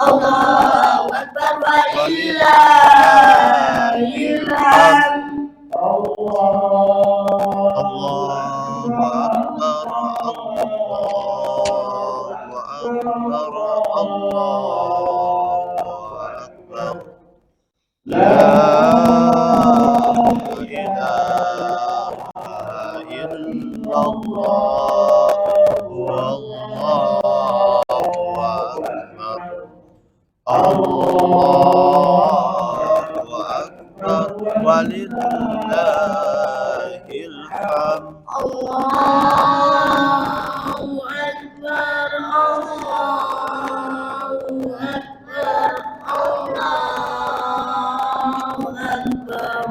Allahu Akbar walillahil hamd. Allahu Akbar, Allahu Akbar, Allahu Akbar. La ilaha illallah, wallahu akbar. Allahu akbar, walillahil hamd. Allahu Akbar, Allahu Akbar, Allahu Akbar.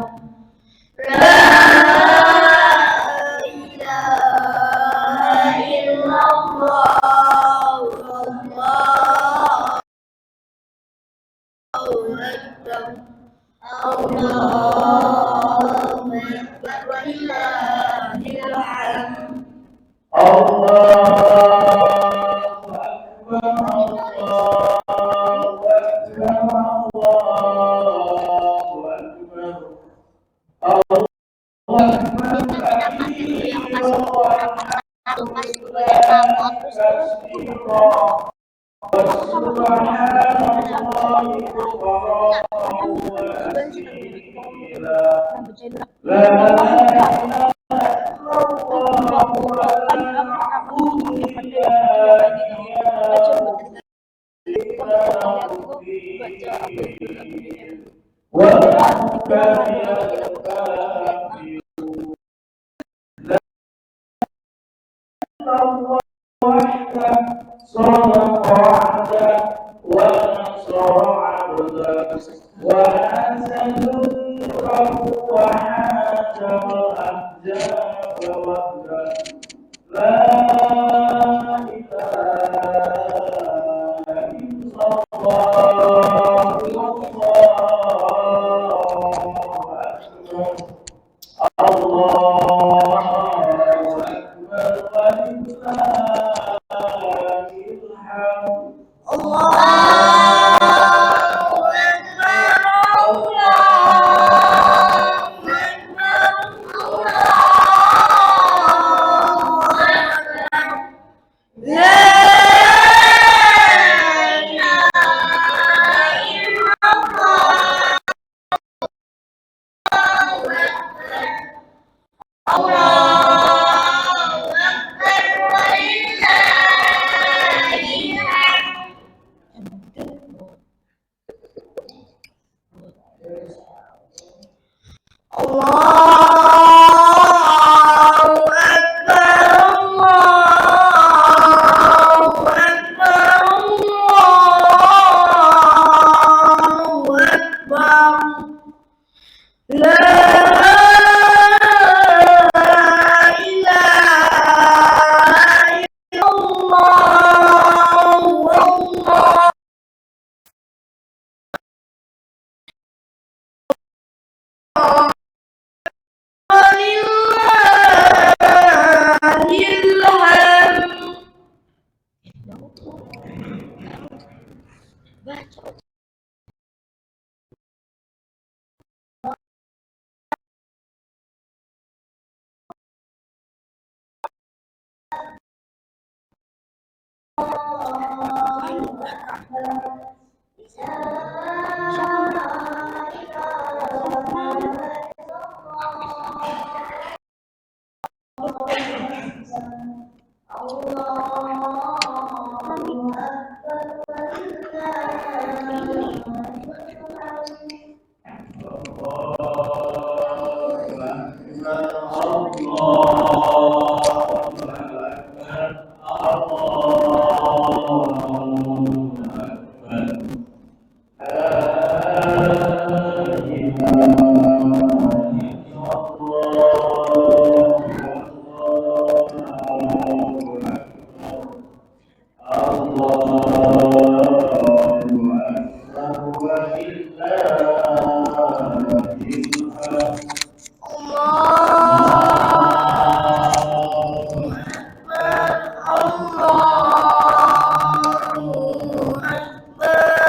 La ilaha illallah, Allahu Akbar, Allahu Akbar, walillahil hamd. Allahu Akbar.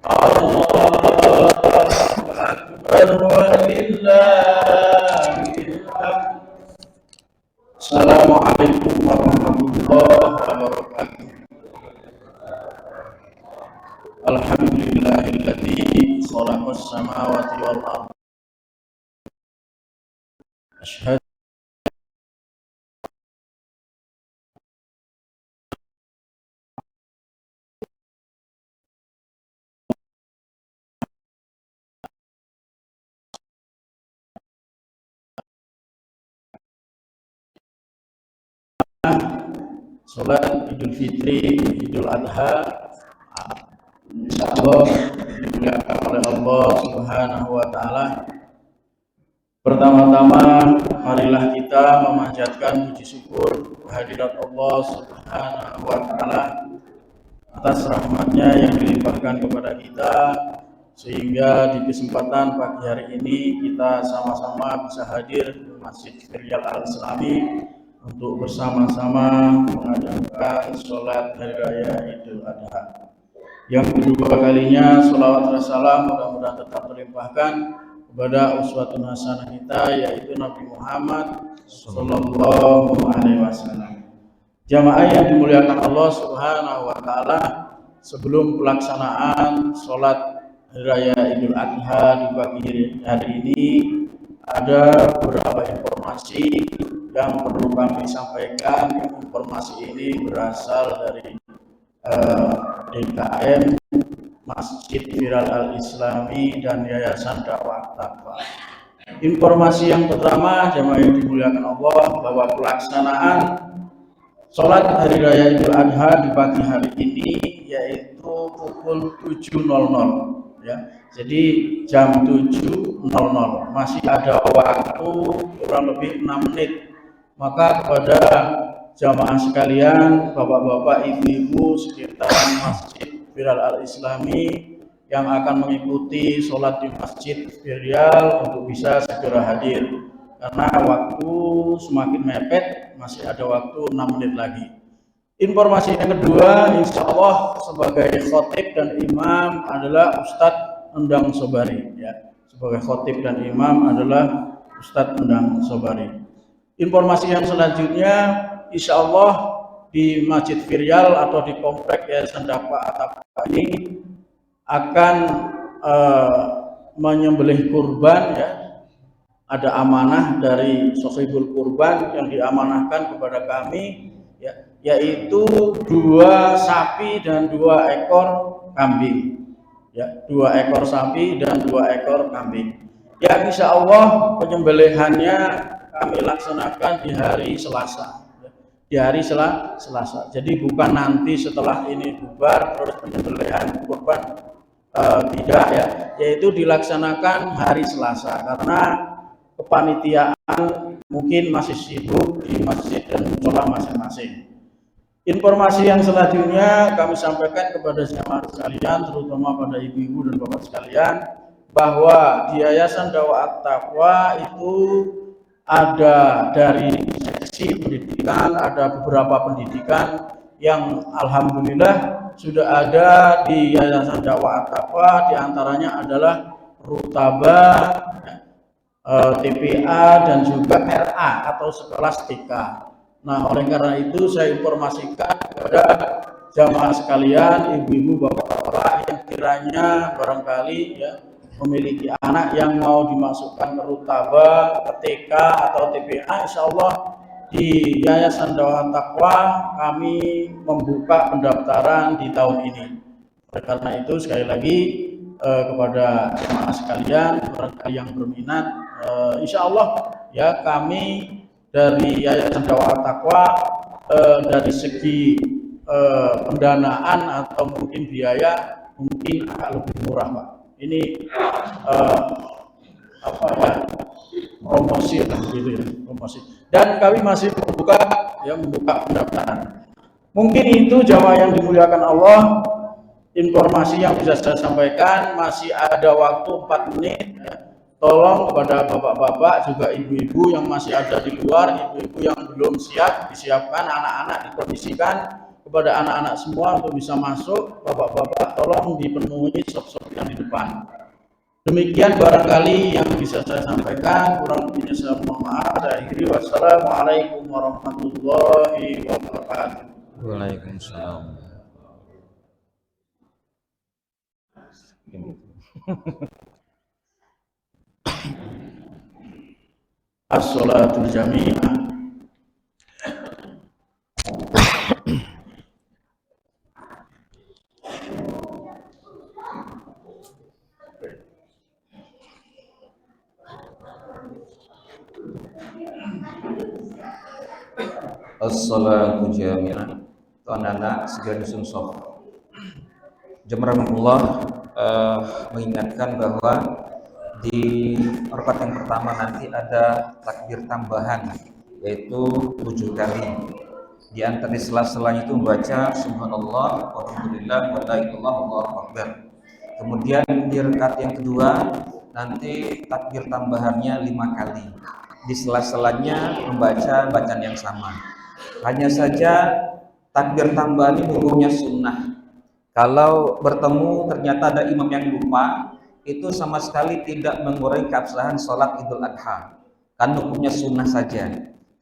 Allahu Akbar walillahil hamd. Assalamualaikum warahmatullahi wabarakatuh. Alhamdulillahilladzi khalaqas samawati wal ardh. Asyhadu salat Idul Fitri, Idul Adha, insyaallah dimuliakan oleh Allah Subhanahu wa taala. Pertama-tama marilah kita memanjatkan puji syukur kehadirat Allah Subhanahu wa taala atas rahmatnya yang dilimpahkan kepada kita, sehingga di kesempatan pagi hari ini kita sama-sama bisa hadir di Masjid Firyal Al-Islami untuk bersama-sama mengadakan sholat hari raya Idul Adha. Yang kedua kalinya, sholawat dan salam mudah-mudahan tetap terlimpahkan kepada uswatun hasanah kita, yaitu Nabi Muhammad Sallallahu Alaihi Wasallam. Jamaah yang dimuliakan Allah Subhanahu Wa Taala, sebelum pelaksanaan sholat hari raya Idul Adha di pagi hari ini, ada beberapa informasi yang perlu kami sampaikan. Informasi ini berasal dari DKM, Masjid Firyal Al-Islami, dan Yayasan Dakwah Taqwa. Informasi yang pertama, jemaah yang dimuliakan Allah, bahwa pelaksanaan sholat hari raya Idul Adha di pagi hari ini yaitu pukul 7.00 ya. Jadi jam 7.00 masih ada waktu kurang lebih 6 menit. Maka kepada jamaah sekalian, bapak-bapak, ibu-ibu sekitar Masjid Firyal Al-Islami yang akan mengikuti sholat di Masjid Firyal untuk bisa segera hadir, karena waktu semakin mepet, masih ada waktu 6 menit lagi. Informasi yang kedua, insya Allah sebagai khotib dan imam adalah Ustadz Endang Sobari ya. Sebagai khotib dan imam adalah Ustadz Endang Sobari. Informasi yang selanjutnya, insya Allah di Masjid Firyal atau di komplek Yayasan Dakwah Taqwa ini akan menyembelih kurban ya. Ada amanah dari Sohibul Kurban yang diamanahkan kepada kami ya, yaitu 2 sapi dan 2 ekor kambing ya, 2 ekor sapi dan 2 ekor kambing ya. Insya Allah penyembelihannya kami laksanakan di hari Selasa ya. Di hari Selasa, jadi bukan nanti setelah ini bubar terus penyembelihan kurban, tidak ya, yaitu dilaksanakan hari Selasa karena kepanitiaan mungkin masih sibuk di masjid dan musola masing-masing. Informasi yang selanjutnya kami sampaikan kepada jamaah sekalian, terutama pada ibu-ibu dan bapak sekalian, bahwa di Yayasan Dakwah Taqwa itu ada dari seksi pendidikan, ada beberapa pendidikan yang alhamdulillah sudah ada di Yayasan Dakwah Taqwa. Diantaranya adalah Rutaba, TPA, dan juga RA atau sekelas TK. Nah, oleh karena itu saya informasikan kepada jamaah sekalian, ibu-ibu, bapak-bapak yang kiranya barangkali ya memiliki anak yang mau dimasukkan ke Rutaba, ke TK atau TPA, insya Allah di Yayasan Dakwah Taqwa kami membuka pendaftaran di tahun ini. Oleh karena itu sekali lagi kepada jemaah sekalian, barangkali yang berminat, insya Allah ya kami dari Yayasan Dakwah Taqwa dari segi pendanaan atau mungkin biaya mungkin agak lebih murah, Pak. Ini apa ya, promosi lah gitu ya, promosi. Dan kami masih membuka pendaftaran. Mungkin itu jamaah yang dimuliakan Allah, informasi yang bisa saya sampaikan. Masih ada waktu 4 menit ya. Tolong kepada bapak-bapak juga ibu-ibu yang masih ada di luar, ibu-ibu yang belum siap, disiapkan, anak-anak dikondisikan. kepada anak-anak semua untuk bisa masuk. Bapak-bapak tolong dipenuhi sop-sop yang di depan. Demikian barangkali yang bisa saya sampaikan, kurang lebihnya saya mohon maaf. Saya akhiri, wassalamualaikum warahmatullahi wabarakatuh. Waalaikumsalam. As-salatul jami'ah. As-salatu jami'ah. Itu anak-anak segera disusun sof. Jemaah mengingatkan bahwa di rakaat yang pertama nanti ada takbir tambahan yaitu 7 kali. Di antara sela-selanya itu membaca subhanallah walhamdulillah wa la ilaha illallah wallahu akbar. Kemudian di rakaat yang kedua nanti takbir tambahannya 5 kali. Di sela-selanya membaca bacaan yang sama. Hanya saja takbir tambahan ini hukumnya sunnah. Kalau bertemu ternyata ada imam yang lupa, itu sama sekali tidak mengurangi keabsahan sholat Idul Adha. Kan hukumnya sunnah saja,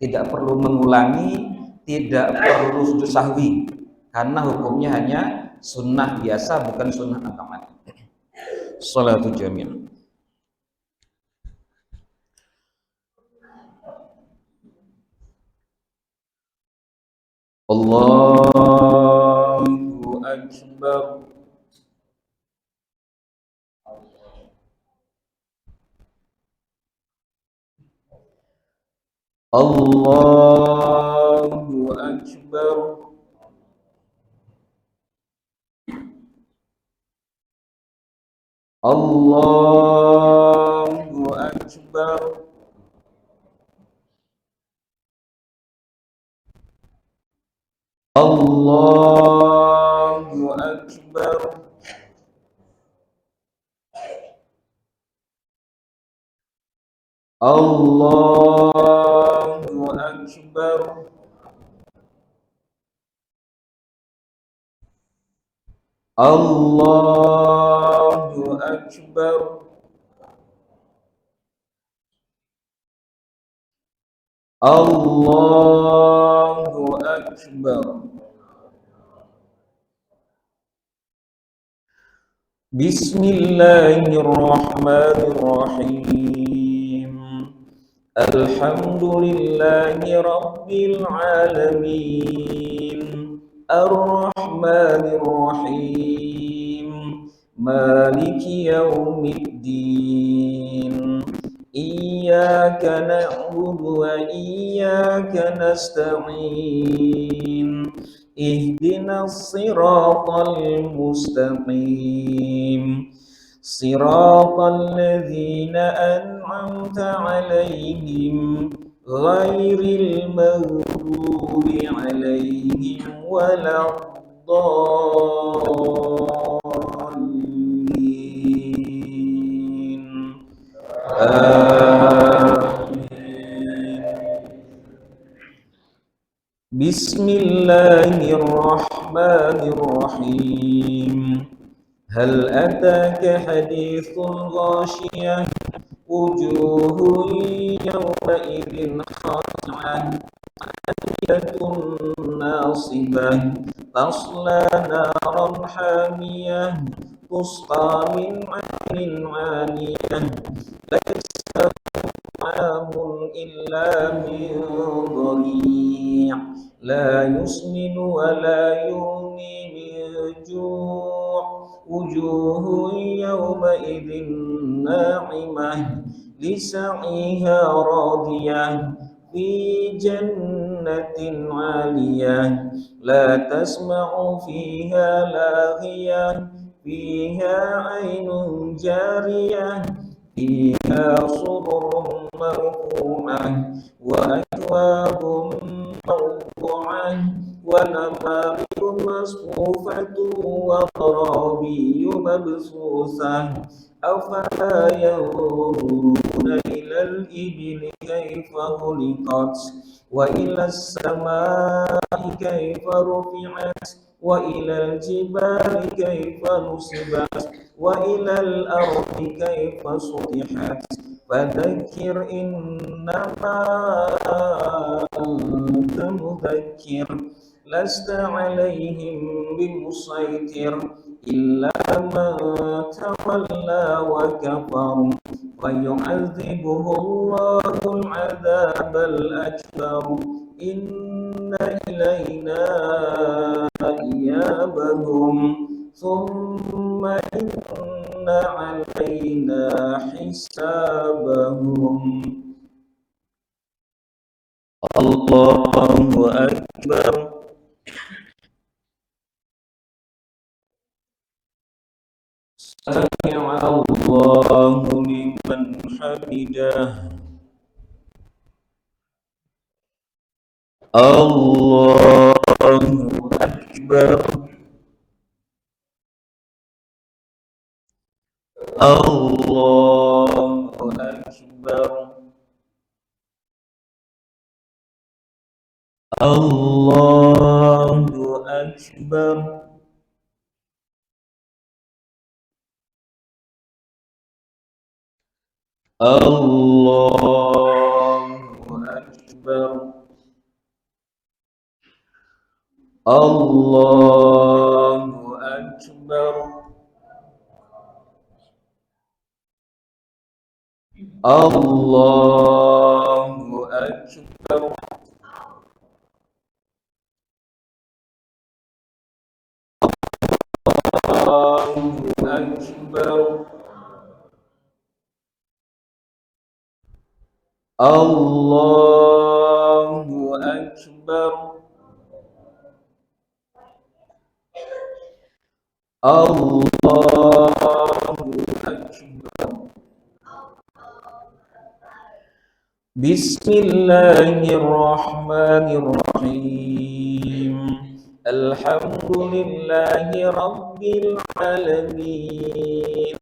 tidak perlu mengulangi, tidak perlu sujud sahwi, karena hukumnya hanya sunnah biasa, bukan sunnah agama. Sholatul jami'ah. Allahu Akbar. Allahu Akbar. Allahu Akbar. Allahu Akbar. Allahu Akbar. Allahu Akbar. Allahu Akbar. Bismillahirrahmanirrahim. Alhamdulillahi Rabbil Alamin. Ar-Rahmanir Rahim. Maliki Yaumiddin. Iyyaka na'budu wa iyyaka nasta'in. Ihdinas siratal mustaqim. Siratal ladzina an'amta 'alaihim ghairil maghdubi 'alaihim waladdallin. Bismillahirrahmanirrahim. Hal ataka hadithul ghashiyah. Wujuhun yawma idzin khashi'ah. 'amilatun nasibah. Tasla naran hamiyah. Tusqa min 'ainin 'aniyah. Laisa ta'amun illa min dhari'. La yusminu wa la yughni min ju'. Wujuhun yawma idzin na'imah. Lisa'ihha radiyah. Fi jannatin 'aliyah. La tasma'u fiha laghiyah. Fiha 'ainun jariyah. Fiha sururun marfu'ah. Wa akwabun موضوعة ونمارق مصفوفة وغرابي مبثوثة أفلا ينظرون إلى الإبل كيف خلقت وإلى السماء كيف رفعت وإلى الجبال كيف نصبت وإلى الأرض كيف سطحت فذكر إنما أنت مذكر لست عليهم بمسيطر إلا من تولى وكفر ويعذبه الله العذاب الأكبر إن إلينا إيابهم ثم إن علينا حسابهم. الله أكبر. سمع الله لمن حمده. الله أكبر. الله أكبر. الله أكبر. الله أكبر. الله أكبر. الله أكبر. الله أكبر. الله أكبر. الله أكبر. بسم الله الرحمن الرحيم الحمد لله رب العالمين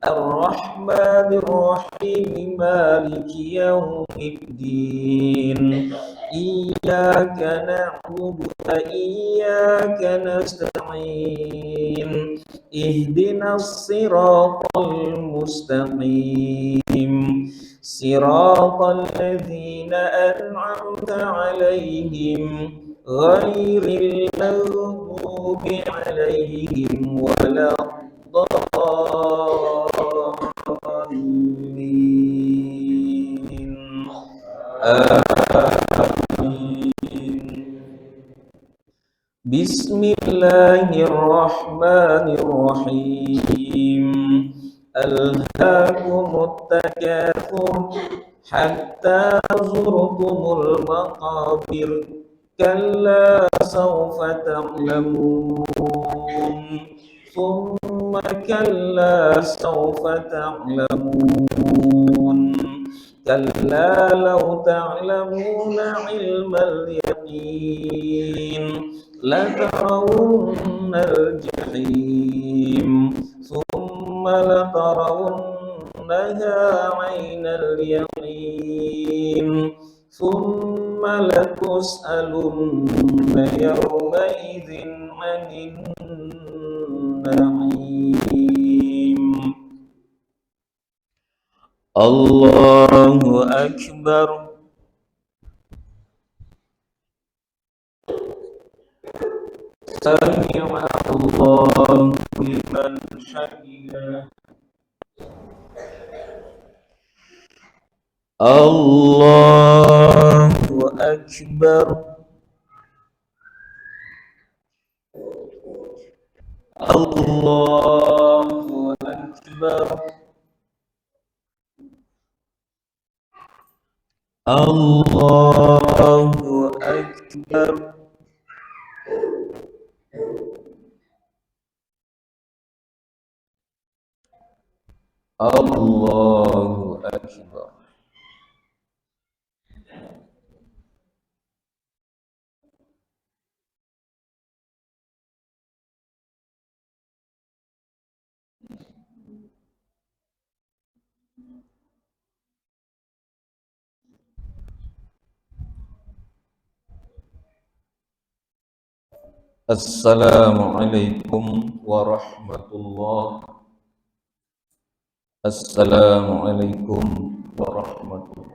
الرحمن الرحيم مالك يوم الدين إياك نعبد وإياك نستعين اهدنا الصراط المستقيم صراط الذين أنعمت عليهم غير المغضوب عليهم ولا الضالين آمين. بسم الله الرحمن الرحيم ألهاكم التكاثر حتى زرتم المقابر كلا سوف تعلمون ثم كلا سوف تعلمون كلا لو تعلمون علم اليقين لترون الجحيم ثم لترونها عين اليقين ثم لتسألن يومئذ عن النعيم. الله أكبر. سمع الله لمن حمده. الله أكبر. الله أكبر. الله أكبر. الله أكبر. Assalamualaikum warahmatullahi Assalamualaikum warahmatullahi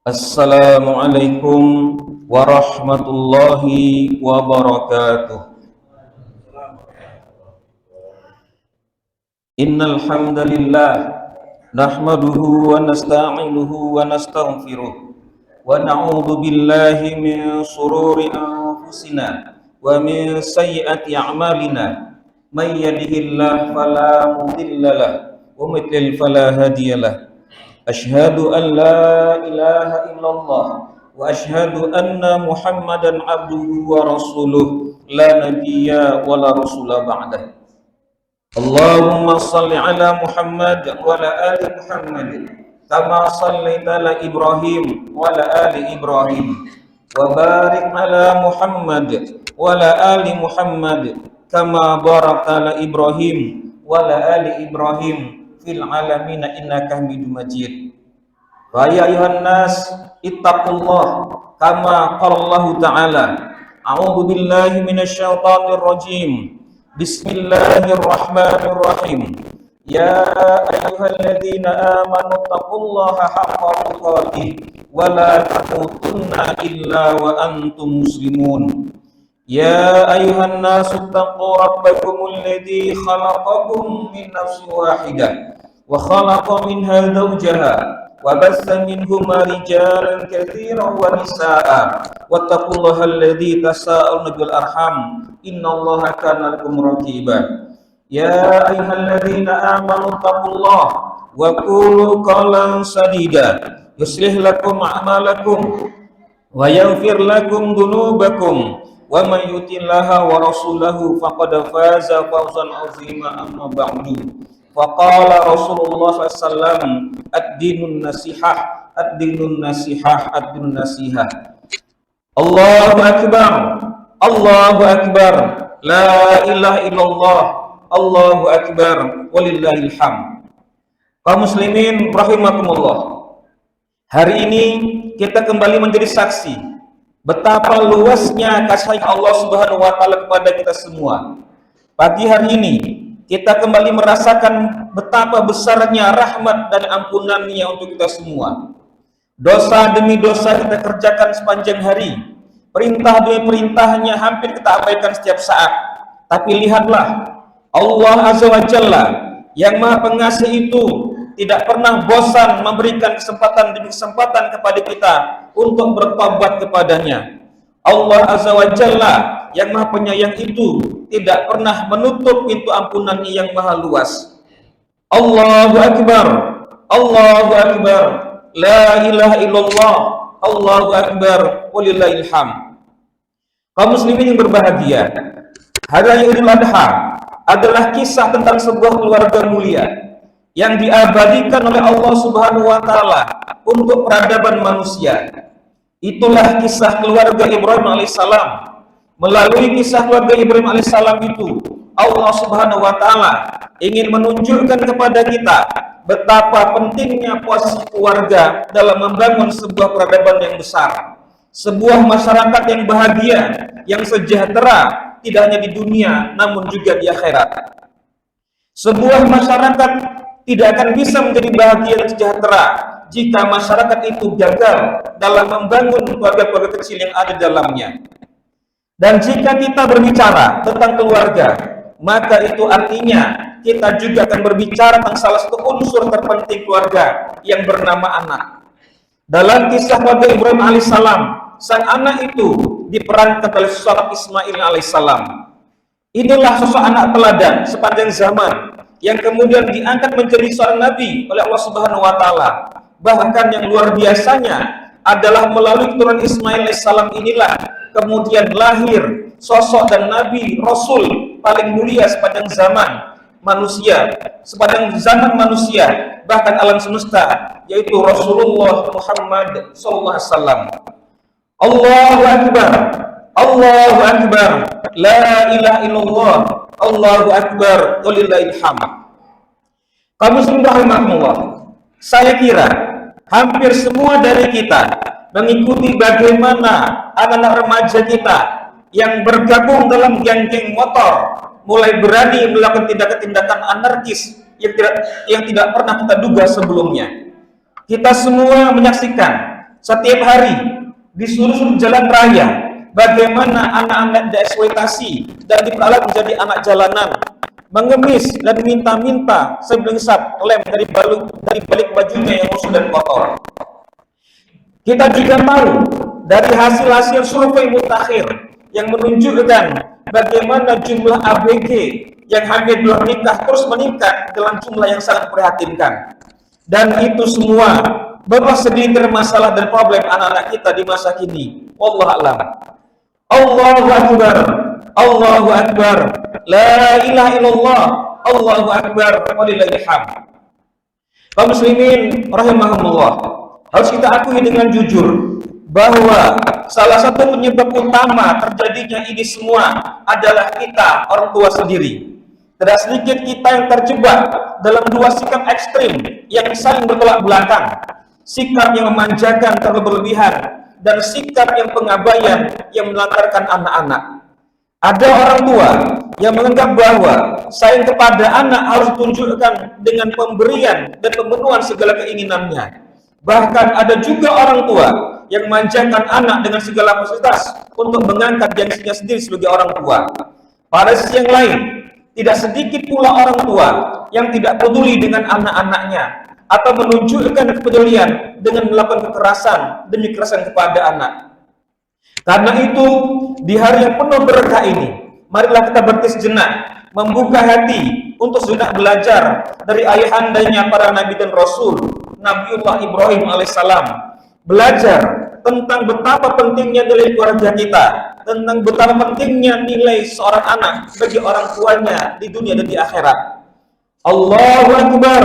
Assalamualaikum warahmatullahi wabarakatuh. Innal hamdalillah nahmaduhu wa nasta'inuhu wa nastaghfiruh wa na'udzu billahi min shururi anfusina wa min sayyiati a'malina may yahdihillahu fala mudilla lahu wa may yudlil fala hadiyalah. Asyhadu an la ilaha illallah wa asyhadu anna Muhammadan abduhu wa rasuluh la nabiyya wa la rasula ba'dah. Allahumma salli ala Muhammad wa ala ali Muhammad kama sallaita ala Ibrahim wa ala ali Ibrahim wa barik ala Muhammad wa ala ali Muhammad kama barakta ala Ibrahim wa ala ali Ibrahim fil alamin innaka Hamidum Majid. Wa ya ayuhan nas ittaqullah kama qala Allah ta'ala. A'udzu billahi minasyaitonir rajim. Bismillahirrahmanirrahim. Ya ayyuhalladzina amanu taqullaha haqqa tuqatih wa la tamutunna illa wa antum muslimun. Ya ayyuhan nasu taqu rabbakumul ladzi khalaqakum min nafsin wahidah wa khalaqa minha zawjaha wa bassa minhuma rijalan katsiran wa nisaa'a wattaqullaha alladzi tasaaluna bil arham innallaha kana lakum raqiba. Ya ayyuhalladzina amanu taqullaha wa qulu qawlan sadida yuslih lakum a'malakum wa yaghfir lakum dhunubakum wa man yutillaha wa rasulahu faqad faza fawzan 'azima. Amma ba'du, faqala Rasulullah sallallahu ad-dinun nasihah ad-dinun nasihah ad-dinun nasihah. Allahu akbar, Allahu akbar, la ilaha illallah, Allahu akbar, walillahil hamd. Kaum muslimin rahimakumullah, hari ini kita kembali menjadi saksi betapa luasnya kasih Allah Subhanahu wa taala kepada kita semua. Pagi hari ini kita kembali merasakan betapa besarnya rahmat dan ampunannya untuk kita semua. Dosa demi dosa kita kerjakan sepanjang hari. Perintah demi perintahnya hampir kita abaikan setiap saat. Tapi lihatlah, Allah Azza wa Jalla yang Maha Pengasih itu tidak pernah bosan memberikan kesempatan demi kesempatan kepada kita untuk bertobat kepadanya. Allah Azza wa Jalla yang Maha Penyayang itu tidak pernah menutup pintu ampunannya yang maha luas. Allahu akbar, Allahu akbar, la ilaha illallah, Allahu akbar, walillahil hamd. Kaum muslimin yang berbahagia, hari raya Idul Adha adalah kisah tentang sebuah keluarga mulia yang diabadikan oleh Allah Subhanahu wa taala untuk peradaban manusia. Itulah kisah keluarga Ibrahim alaihissalam. Melalui kisah keluarga Ibrahim alaihissalam itu, Allah Subhanahu wa taala ingin menunjukkan kepada kita betapa pentingnya posisi keluarga dalam membangun sebuah peradaban yang besar, sebuah masyarakat yang bahagia, yang sejahtera, tidak hanya di dunia namun juga di akhirat. Sebuah masyarakat tidak akan bisa menjadi bahagia dan sejahtera jika masyarakat itu gagal dalam membangun keluarga-keluarga kecil yang ada di dalamnya. Dan jika kita berbicara tentang keluarga, maka itu artinya kita juga akan berbicara tentang salah satu unsur terpenting keluarga yang bernama anak. Dalam kisah keluarga Ibrahim alaihissalam, sang anak itu diperankan oleh sosok Ismail alaihissalam. Inilah sosok anak teladan sepanjang zaman yang kemudian diangkat menjadi seorang nabi oleh Allah Subhanahu wa taala. Bahkan yang luar biasanya adalah melalui keturunan Ismail alaihissalam inilah kemudian lahir sosok dan nabi rasul paling mulia sepanjang zaman, manusia, sepanjang zaman manusia, bahkan alam semesta, yaitu Rasulullah Muhammad SAW. Allahu Akbar, Allahu Akbar, la ilaha illallah, Allahu Akbar, walillahil hamd. Kaum muslimin rahimakumullah, saya kira hampir semua dari kita mengikuti bagaimana anak-anak remaja kita yang bergabung dalam geng-geng motor mulai berani melakukan tindakan-tindakan anarkis yang tidak pernah kita duga sebelumnya. Kita semua menyaksikan setiap hari di seluruh jalan raya bagaimana anak-anak dieksploitasi dan diperalat menjadi anak jalanan, mengemis dan minta-minta seblengsat lem dari balik bajunya yang musuh dan kotor. Kita juga tahu dari hasil-hasil survei mutakhir yang menunjukkan bagaimana jumlah ABG yang hamil belum nikah terus meningkat dalam jumlah yang sangat memprihatinkan. Dan itu semua baru segelintir masalah dan problem anak-anak kita di masa kini. Wallahu a'lam. Allahu Akbar, Allahu Akbar, la ilaha illallah, Allahu Akbar, walillahil hamd. Kaum muslimin rahimahumullah, harus kita akui dengan jujur bahwa salah satu penyebab utama terjadinya ini semua adalah kita, orang tua sendiri. Tidak sedikit kita yang terjebak dalam dua sikap ekstrim yang saling bertolak belakang. Sikap yang memanjakan terlalu berlebihan dan sikap yang pengabaian yang melantarkan anak-anak. Ada orang tua yang menganggap bahwa sayang kepada anak harus ditunjukkan dengan pemberian dan pemenuhan segala keinginannya. Bahkan ada juga orang tua yang memanjakan anak dengan segala fasilitas untuk mengangkat gengsinya sendiri sebagai orang tua. Pada sisi yang lain, tidak sedikit pula orang tua yang tidak peduli dengan anak-anaknya atau menunjukkan kepedulian dengan melakukan kekerasan demi kekerasan kepada anak. Karena itu, di hari yang penuh berkah ini, marilah kita berhenti sejenak, membuka hati untuk sejenak belajar dari ayahandanya para nabi dan rasul, Nabiullah Ibrahim alaihissalam. Belajar tentang betapa pentingnya nilai keluarga kita, tentang betapa pentingnya nilai seorang anak bagi orang tuanya di dunia dan di akhirat. Allahu Akbar,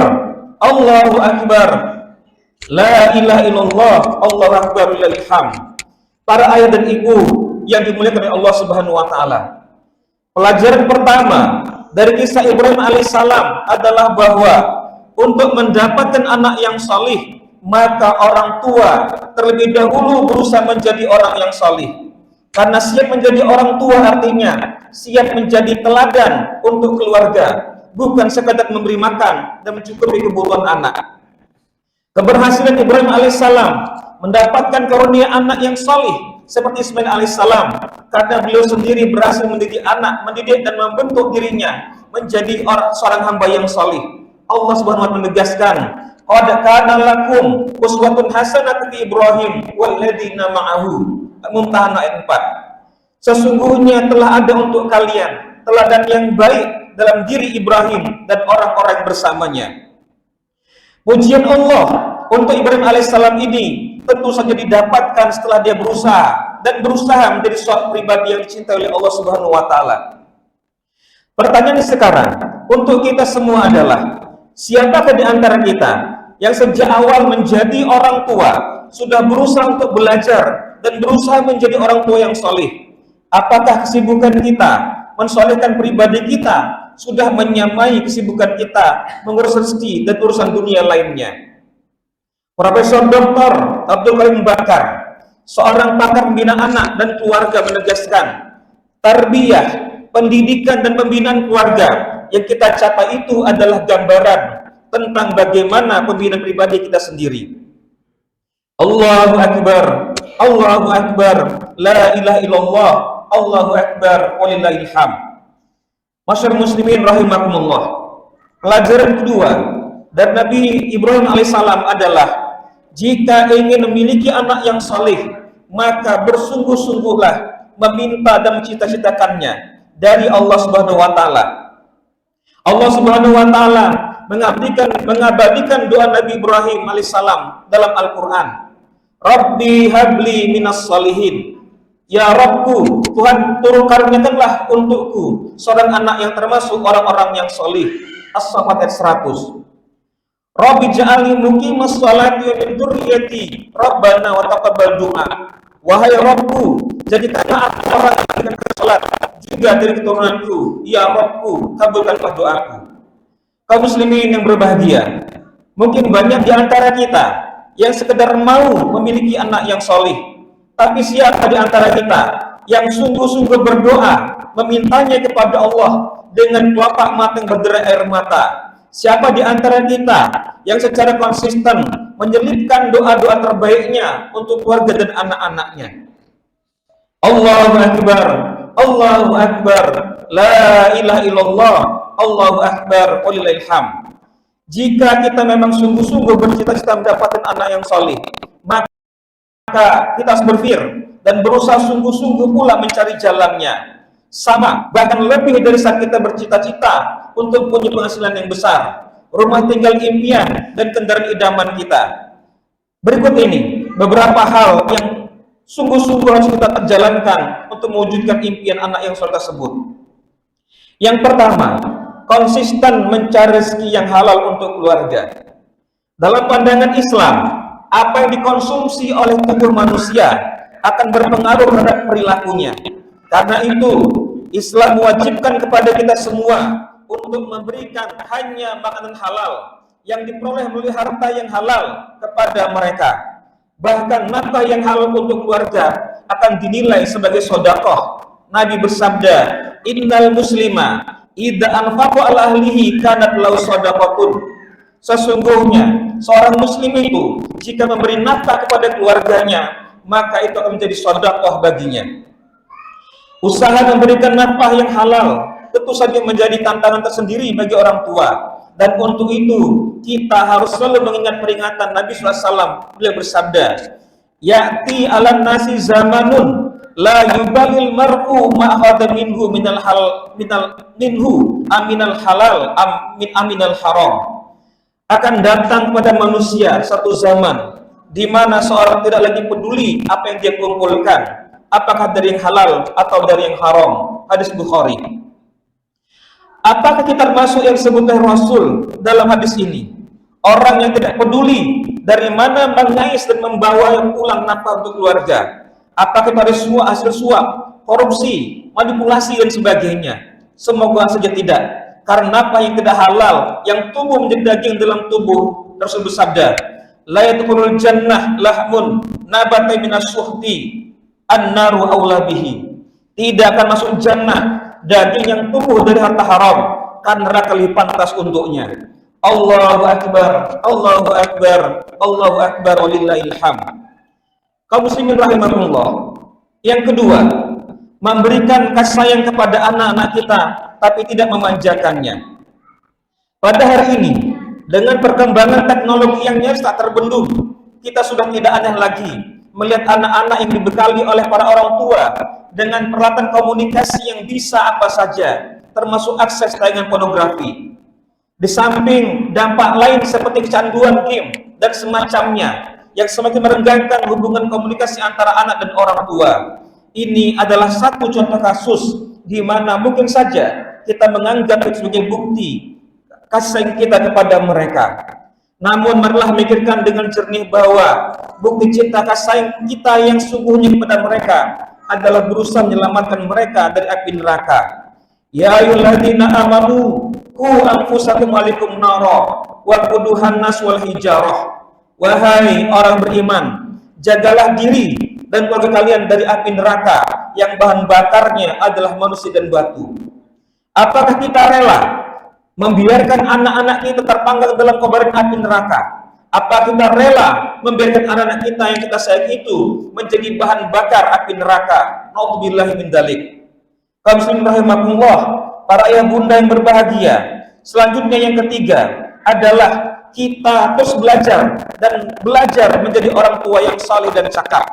Allahu Akbar, la ilaha illallah, Allahu Akbar, walillahil hamd. Para ayah dan ibu yang dimuliakan oleh Allah Subhanahu wa taala. Pelajaran pertama dari kisah Ibrahim alaihissalam adalah bahwa untuk mendapatkan anak yang salih, maka orang tua terlebih dahulu berusaha menjadi orang yang salih. Karena siap menjadi orang tua artinya siap menjadi teladan untuk keluarga, bukan sekadar memberi makan dan mencukupi kebutuhan anak. Keberhasilan Ibrahim alaihissalam mendapatkan karunia anak yang salih seperti Ismail alaihissalam karena beliau sendiri berhasil mendidik anak, mendidik dan membentuk dirinya menjadi seorang hamba yang salih. Allah Subhanahu wa taala menegaskan, qad kana lakum uswatun hasanatun fi Ibrahim walladzina ma'ahu. Mumtahanah ayat 4. Sesungguhnya telah ada untuk kalian teladan yang baik dalam diri Ibrahim dan orang-orang bersamanya. Pujian Allah untuk Ibrahim alaihissalam ini tentu saja didapatkan setelah dia berusaha menjadi seorang pribadi yang dicintai oleh Allah Subhanahu wa taala. Pertanyaan sekarang untuk kita semua adalah, siapakah di antara kita yang sejak awal menjadi orang tua sudah berusaha untuk belajar dan berusaha menjadi orang tua yang solih? Apakah kesibukan kita mensolehkan pribadi kita sudah menyamai kesibukan kita mengurus rezeki dan urusan dunia lainnya? Profesor Dr. Abdul Karim Bakar, seorang pakar pembina anak dan keluarga, menegaskan tarbiyah, pendidikan dan pembinaan keluarga yang kita capai itu adalah gambaran tentang bagaimana pembinaan pribadi kita sendiri. Allahu Akbar, Allahu Akbar, la ilaha illallah, Allahu Akbar, walillahil hamd. Masyarakat muslimin rahimakumullah. Pelajaran kedua dari Nabi Ibrahim alaihissalam adalah, jika ingin memiliki anak yang saleh, maka bersungguh-sungguhlah meminta dan mencita-citakannya dari Allah Subhanahu wa taala. Allah Subhanahu wa taala mengabadikan doa Nabi Ibrahim alaihissalam dalam Al-Qur'an. Rabbi habli minas salihin. Ya Rabbku, Tuhan turun karuniakanlah untukku seorang anak yang termasuk orang-orang yang solih. As-Saffat ayat 100. Rabbi ja'alni muqimas sholati wa min dzurriyyati Rabbana wa taqabbal du'a. Wahai Rabbku, jadikanlah aku orang yang mengerjakan salat juga dari keturunanku. Ya Rabbku, kabulkanlah doaku. Kaum muslimin yang berbahagia, mungkin banyak di antara kita yang sekedar mau memiliki anak yang solih. Tapi siapa di antara kita yang sungguh-sungguh berdoa, memintanya kepada Allah dengan telapak mata yang berderai air mata? Siapa di antara kita yang secara konsisten menyelipkan doa-doa terbaiknya untuk keluarga dan anak-anaknya? Allahu Akbar, Allahu Akbar, la ilaha illallah, Allahu Akbar, walillahil hamd. Jika kita memang sungguh-sungguh bercita-cita mendapatkan anak yang soleh, maka kita harus berpikir dan berusaha sungguh-sungguh pula mencari jalannya. Sama, bahkan lebih dari saat kita bercita-cita untuk punya penghasilan yang besar, rumah tinggal impian, dan kendaraan idaman kita. Berikut ini beberapa hal yang sungguh-sungguh harus kita terjalankan untuk mewujudkan impian anak yang soleh tersebut. Yang pertama, konsisten mencari rezeki yang halal untuk keluarga. Dalam pandangan Islam, apa yang dikonsumsi oleh tubuh manusia akan berpengaruh terhadap perilakunya. Karena itu, Islam mewajibkan kepada kita semua untuk memberikan hanya makanan halal yang diperoleh melalui harta yang halal kepada mereka. Bahkan nafkah yang halal untuk keluarga akan dinilai sebagai sedekah. Nabi bersabda, "Innal muslima idza anfaqa ala ahlihi kanat lahu shadaqatun." Sesungguhnya seorang muslim itu jika memberi nafkah kepada keluarganya, maka itu akan menjadi sedekah baginya. Usaha memberikan nafkah yang halal tentu saja menjadi tantangan tersendiri bagi orang tua, dan untuk itu kita harus selalu mengingat peringatan Nabi SAW. Beliau bersabda, "Ya'ti 'alan nasi zamanun la yubalil mar'u ma akhadha minhu minal halal min aminal haram." Akan datang pada manusia satu zaman di mana seorang tidak lagi peduli apa yang dia kumpulkan, apakah dari yang halal atau dari yang haram. Hadis Bukhari. Apakah kita termasuk yang disebut oleh Rasul dalam hadis ini? Orang yang tidak peduli dari mana mengais dan membawa yang pulang nafkah untuk keluarga. Apakah dari semua hasil suap, korupsi, manipulasi dan sebagainya? Semoga saja tidak. Karena apa yang tidak halal, yang tumbuh menjadi daging dalam tubuh, Rasul bersabda, "La yadkhulul jannah lahmun nabata minas suhti an-naru aula bihi." Tidak akan masuk jannah daging yang tumbuh dari harta haram, karena neraka lebih pantas untuknya. Allahu Akbar, Allahu Akbar, Allahu Akbar, walillahil hamd. Kaum muslimin rahimahullah. Yang kedua, memberikan kasih sayang kepada anak-anak kita, tapi tidak memanjakannya. Pada hari ini, dengan perkembangan teknologi yang nyaris tak terbendung, kita sudah tidak aneh lagi melihat anak-anak yang dibekali oleh para orang tua dengan peralatan komunikasi yang bisa apa saja, termasuk akses tayangan pornografi. Di samping dampak lain seperti kecanduan game dan semacamnya yang semakin merenggangkan hubungan komunikasi antara anak dan orang tua, ini adalah satu contoh kasus di mana mungkin saja kita menganggap itu sebagai bukti kasih sayang kita kepada mereka. Namun marilah mikirkan dengan jernih bahwa bukti cinta kasih sayang kita yang sungguhnya kepada mereka adalah berusaha menyelamatkan mereka dari api neraka. Ya ayyuhalladzina amanu qu anfusakum wa ahlikum nara wa quduhan nas wal hijarah. Wahai orang beriman, jagalah diri dan keluarga kalian dari api neraka yang bahan bakarnya adalah manusia dan batu. Apakah kita rela membiarkan anak-anak kita terpanggang dalam kobaran api neraka? Apa kita rela membiarkan anak-anak kita yang kita sayang itu menjadi bahan bakar api neraka? Nauzubillahi min dzalik. Kaum muslimin rahimakumullah, para ayah bunda yang berbahagia. Selanjutnya yang ketiga adalah kita terus belajar dan belajar menjadi orang tua yang saleh dan cakap.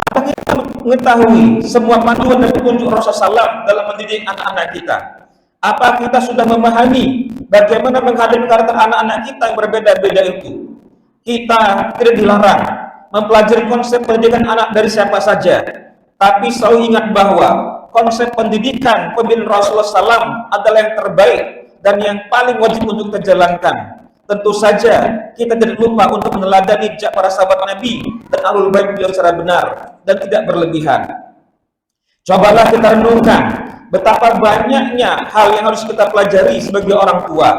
Apakah kita mengetahui semua panduan dan petunjuk Rasulullah SAW dalam mendidik anak-anak kita? Apa kita sudah memahami bagaimana menghadapi karakter anak-anak kita yang berbeda-beda itu? Kita tidak dilarang mempelajari konsep pendidikan anak dari siapa saja, tapi selalu ingat bahwa konsep pendidikan pembinaan Rasulullah SAW adalah yang terbaik dan yang paling wajib untuk kita jalankan. Tentu saja kita tidak lupa untuk meneladani jejak para sahabat Nabi dan ahlul bait beliau secara benar dan tidak berlebihan. Cobalah kita renungkan betapa banyaknya hal yang harus kita pelajari sebagai orang tua.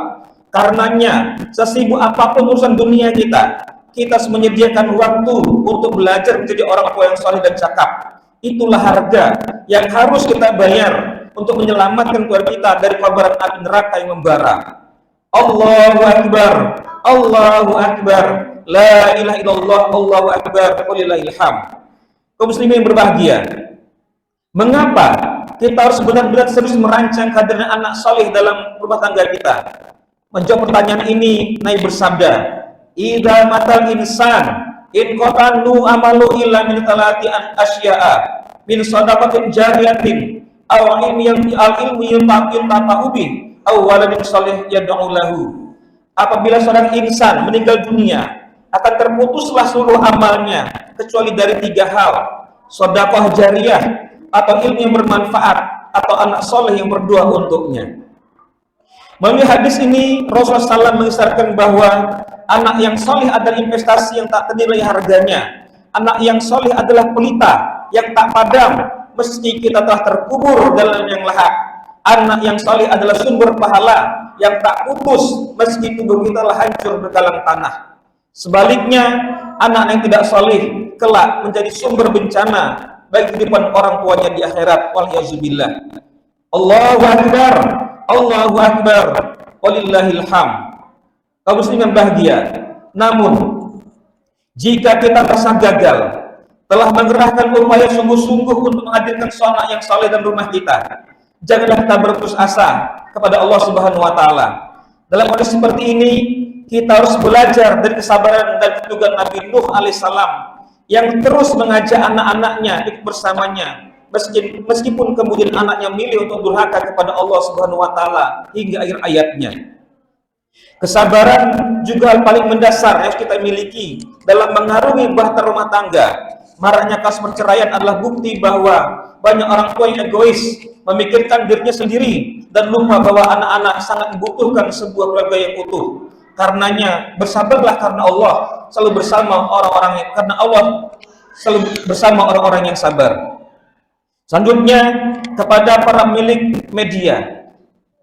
Karenanya, sesibuk apapun urusan dunia kita harus menyediakan waktu untuk belajar menjadi orang tua yang saleh dan cakap. Itulah harga yang harus kita bayar untuk menyelamatkan keluarga kita dari kobaran api neraka yang membara. Allahu Akbar, Allahu Akbar, la ilaha illallah, Allahu Akbar, walillahil hamd. Kaum muslimin yang berbahagia, mengapa kita harus benar-benar serius merancang kehadiran anak saleh dalam rumah tangga kita? Menjawab pertanyaan ini, Nabi bersabda, "Idza matal insan in qatalu amalu illa min talati an asya'a min shadaqatin jariyatin aw ilmi yuntafa'u bih aw waladin shalih yad'u lahu." Apabila seorang insan meninggal dunia, akan terputuslah seluruh amalnya kecuali dari 3 hal: sedekah jariyah atau ilmu yang bermanfaat atau anak soleh yang berdoa untuknya. Melalui hadis ini Rasulullah SAW mengisyaratkan bahwa anak yang soleh adalah investasi yang tak ternilai harganya. Anak yang soleh adalah pelita yang tak padam meski kita telah terkubur dalam yang lahak. Anak yang soleh adalah sumber pahala yang tak putus meski tubuh kita telah hancur berkalang tanah. Sebaliknya, anak yang tidak soleh kelak menjadi sumber bencana bagi kehidupan orang tuanya di akhirat. Walhiyazubillah. Allahu Akbar, Allahu Akbar, walillahil hamd. Kaum muslimin bahagia. Namun, jika kita merasa gagal, telah mengerahkan upaya sungguh-sungguh untuk menghadirkan anak yang saleh dalam rumah kita, janganlah kita berputus asa kepada Allah Subhanahu wa taala. Dalam kondisi seperti ini, kita harus belajar dari kesabaran dan keteguhan Nabi Nuh alaihissalam yang terus mengajak anak-anaknya ikut bersamanya, meskipun kemudian anaknya milih untuk durhaka kepada Allah Subhanahu wa taala hingga akhir ayatnya. Kesabaran juga hal paling mendasar yang harus kita miliki dalam mengarungi bahtera rumah tangga. Maraknya kasus perceraian adalah bukti bahwa banyak orang tua yang egois, memikirkan dirinya sendiri dan lupa bahwa anak-anak sangat membutuhkan sebuah keluarga yang utuh. Karenanya bersabarlah karena Allah selalu bersama orang-orang yang yang sabar. Selanjutnya, kepada para milik media,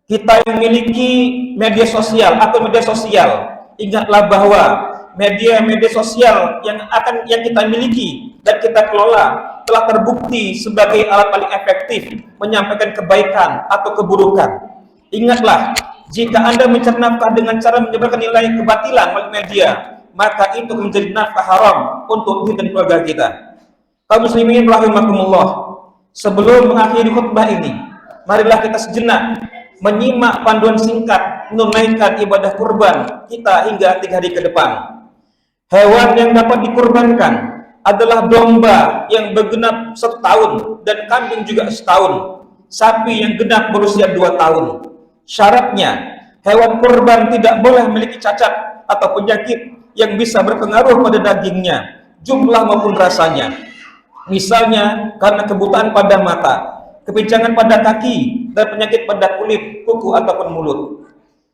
kita yang memiliki media sosial atau media sosial, ingatlah bahwa media sosial yang kita miliki dan kita kelola telah terbukti sebagai alat paling efektif menyampaikan kebaikan atau keburukan. Ingatlah, jika Anda mencari nafkah dengan cara menyebarkan nilai kebatilan melalui media, maka itu menjadi nafkah haram untuk diri dan keluarga kita. Kaum muslimin rahimakumullah, sebelum mengakhiri khutbah ini, marilah kita sejenak menyimak panduan singkat menunaikan ibadah kurban kita hingga 3 hari ke depan. Hewan yang dapat dikurbankan adalah domba yang bergenap 1 tahun dan kambing juga 1 tahun, sapi yang genap berusia 2 tahun. Syaratnya, hewan kurban tidak boleh memiliki cacat atau penyakit yang bisa berpengaruh pada dagingnya, jumlah maupun rasanya. Misalnya karena kebutaan pada mata, kepincangan pada kaki, dan penyakit pada kulit, kuku ataupun mulut.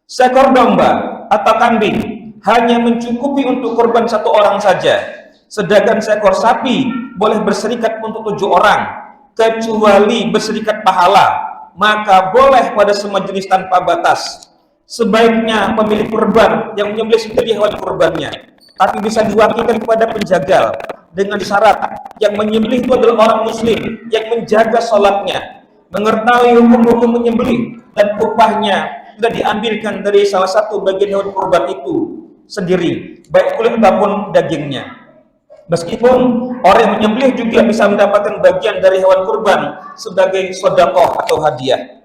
Seekor domba atau kambing hanya mencukupi untuk kurban 1 orang saja, sedangkan seekor sapi boleh berserikat untuk 7 orang, kecuali berserikat pahala, maka boleh pada semua jenis tanpa batas. Sebaiknya pemilik kurban yang menyembelih sendiri hewan kurbannya, tapi bisa diwakilkan kepada penjagal dengan syarat yang menyembelih itu adalah orang muslim yang menjaga sholatnya, mengetahui hukum-hukum menyembelih, dan upahnya tidak diambilkan dari salah satu bagian hewan kurban itu sendiri, baik kulit ataupun dagingnya. Meskipun orang yang menyembelih juga bisa mendapatkan bagian dari hewan kurban sebagai sedekah atau hadiah.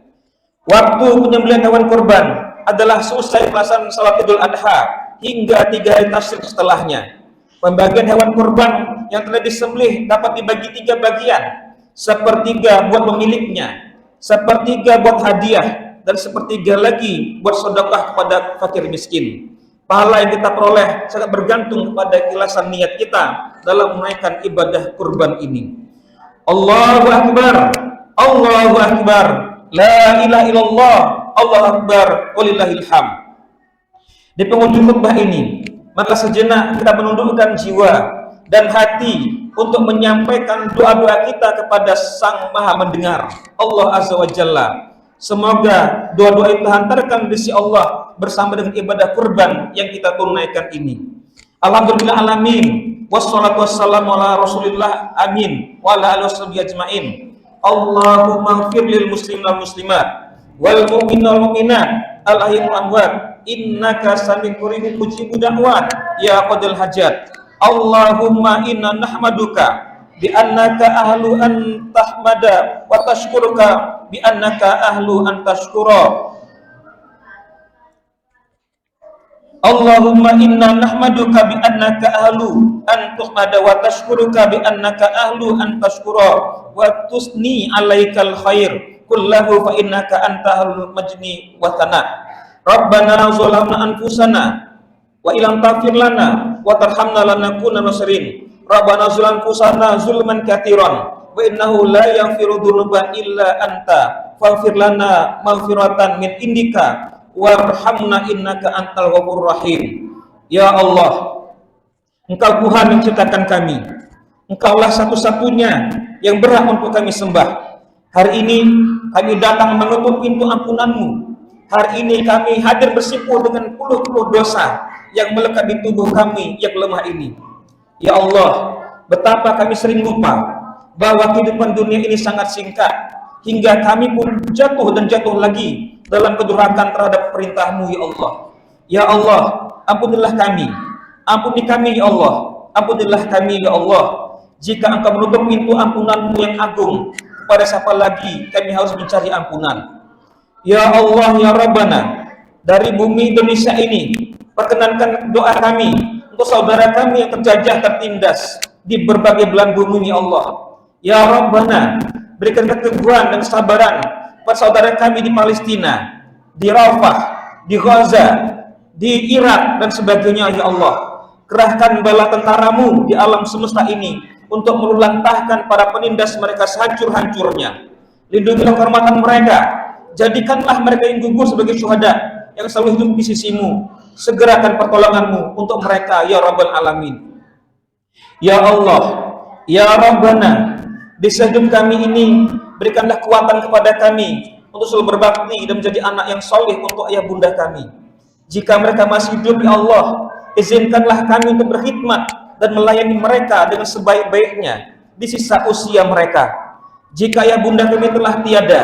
Waktu penyembelihan hewan kurban adalah selesai pelaksanaan salat Idul Adha hingga 3 hari tasyrik setelahnya. Pembagian hewan kurban yang telah disembelih dapat dibagi 3 bagian, 1/3 buat pemiliknya, 1/3 buat hadiah, dan 1/3 lagi buat sedekah kepada fakir miskin. Pahala yang kita peroleh sangat bergantung kepada ikhlasan niat kita dalam menunaikan ibadah kurban ini. Allahu Akbar, Allahu Akbar, la ilaha illallah, Allahu Akbar, walillahil hamd. Di penghujung khutbah ini, maka sejenak kita menundukkan jiwa dan hati untuk menyampaikan doa-doa kita kepada Sang Maha Mendengar, Allah Azza wa Jalla. Semoga doa-doa itu hantarkan di sisi Allah bersama dengan ibadah kurban yang kita tunaikan ini. Alhamdulillah alamin. Wassalatu wassalamu ala Rasulillah amin wa ala alihi washabihi ajmain. Allahumma ighfir lil muslimin wal muslimat wal mu'minin wal mu'minat al ahyi wal amwat innaka sami'un qaribun mujibud da'wat ya qadil hajat. Allahumma inna nahmaduka bi annaka ahlu an tahmada wa tashkuruka bi annaka ahlu an tashkura. Allahumma inna nahmaduka bi annaka ahlu an tuhmada wa tashkuruka bi annaka ahlu an tashkura wa tusni alaikal khair kullahu fa innaka anta ahlul majni wa thana. Rabbana zalamna anfusana wa ilam taghfir lana wa tarhamna lanakunanna minasyirin. Rabbana zalamna anfusana zulman katsiran wa innahu la yaghfiru dzunuba illa anta faghfir lana maghfiratan min indika warhamna innaka antal ghafurur rahim. Ya Allah, Engkau Tuhan yang menciptakan kami. Engkaulah satu-satunya yang berhak untuk kami sembah. Hari ini kami datang mengetuk pintu ampunan-Mu. Hari ini kami hadir bersimpuh dengan puluh-puluh dosa yang melekat di tubuh kami yang lemah ini. Ya Allah, betapa kami sering lupa bahwa kehidupan dunia ini sangat singkat, hingga kami pun jatuh dan jatuh lagi dalam kedurhakaan terhadap perintah-Mu, ya Allah. Ya Allah, ampunilah kami. Ampuni kami, ya Allah. Ampunilah kami, ya Allah. Jika Engkau menutup pintu ampunan-Mu yang agung, kepada siapa lagi kami harus mencari ampunan? Ya Allah, ya Rabbana, dari bumi Indonesia ini, perkenankan doa kami untuk saudara kami yang terjajah, tertindas di berbagai belahan bumi, ya Allah. Ya Rabbana, berikan keteguhan dan kesabaran pada saudara kami di Palestina, di Rafah, di Gaza, di Irak dan sebagainya, ya Allah. Kerahkan bala tentara-Mu di alam semesta ini untuk meluluhlantahkan para penindas mereka sehancur-hancurnya. Lindungilah kehormatan mereka, jadikanlah mereka yang gugur sebagai syuhada yang selalu hidup di sisi-Mu. Segerakan pertolongan-Mu untuk mereka, ya Rabbal Alamin. Ya Allah, ya Rabbana, di sehidup kami ini berikanlah kekuatan kepada kami untuk selalu berbakti dan menjadi anak yang soleh untuk ayah bunda kami. Jika mereka masih hidup, ya Allah, izinkanlah kami untuk berkhidmat dan melayani mereka dengan sebaik-baiknya di sisa usia mereka. Jika ayah bunda kami telah tiada,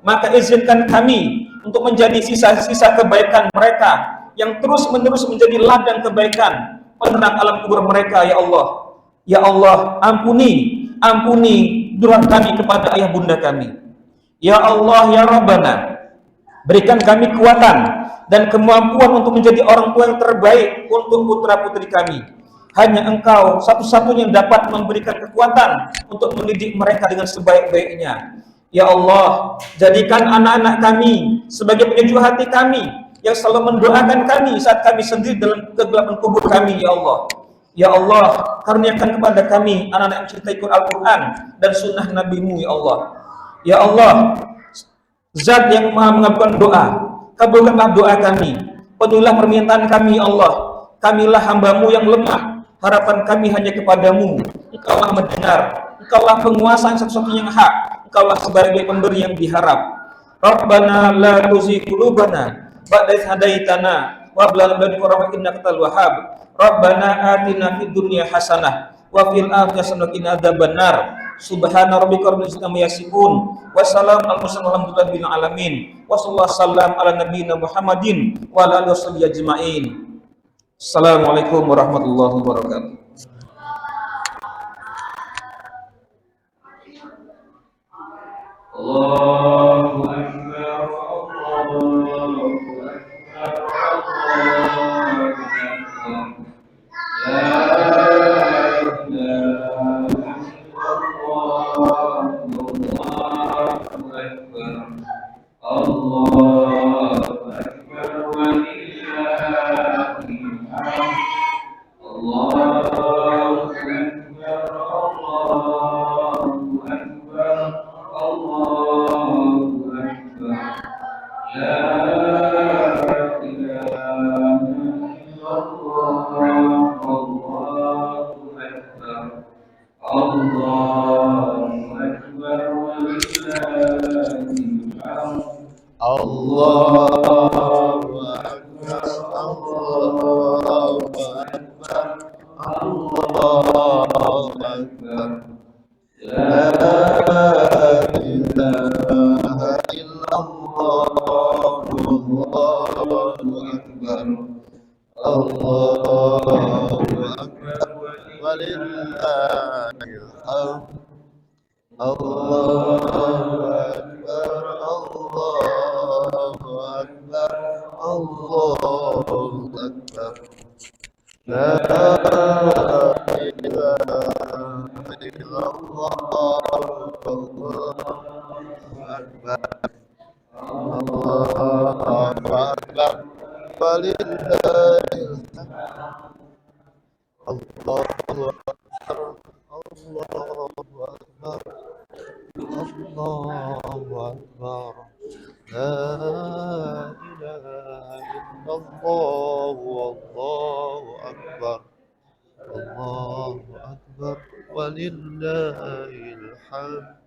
maka izinkan kami untuk menjadi sisa-sisa kebaikan mereka yang terus-menerus menjadi ladang kebaikan penerang alam kubur mereka, ya Allah. Ya Allah, ampuni durhaka kami kepada ayah bunda kami. Ya Allah, ya Rabbana, berikan kami kekuatan dan kemampuan untuk menjadi orang tua yang terbaik untuk putra-putri kami. Hanya Engkau satu-satunya yang dapat memberikan kekuatan untuk mendidik mereka dengan sebaik-baiknya. Ya Allah, jadikan anak-anak kami sebagai penyejuk hati kami yang selalu mendoakan kami saat kami sendiri dalam kegelapan kubur kami, ya Allah. Ya Allah, karuniakan kepada kami anak-anak yang mencintai Al-Quran dan sunnah Nabi-Mu, ya Allah. Ya Allah, Zat yang Maha mengabulkan doa, kabulkanlah doa kami, penuhilah permintaan kami, ya Allah. Kamilah hamba-Mu yang lemah, harapan kami hanya kepadamu. Engkaulah mendengar, Engkaulah penguasa yang satu-satunya yang hak, Engkaulah sebagai pemberi yang diharap. Rabbana la tuzigh qulubana ba'da idh hadaitana wa hab lana min ladunka rahmatan innaka antal wahhab. Rabbana atina fid dunya hasanah wa fil akhirati hasanah wa qina adzabannar. Subhana rabbika rabbil izzati amma yasifun wa salamun alal mursalin walhamdulillahi rabbil alamin. Wa sallallahu sallam ala nabiyyina Muhammadin wa ala alihi washabbihi ajmain. Assalamualaikum warahmatullahi wabarakatuh. Allahu Akbar, Allahu Akbar, Allahu Akbar. La ilaha illallah, Allahu Akbar, Allahu Akbar, wa lillahi ولله الحمد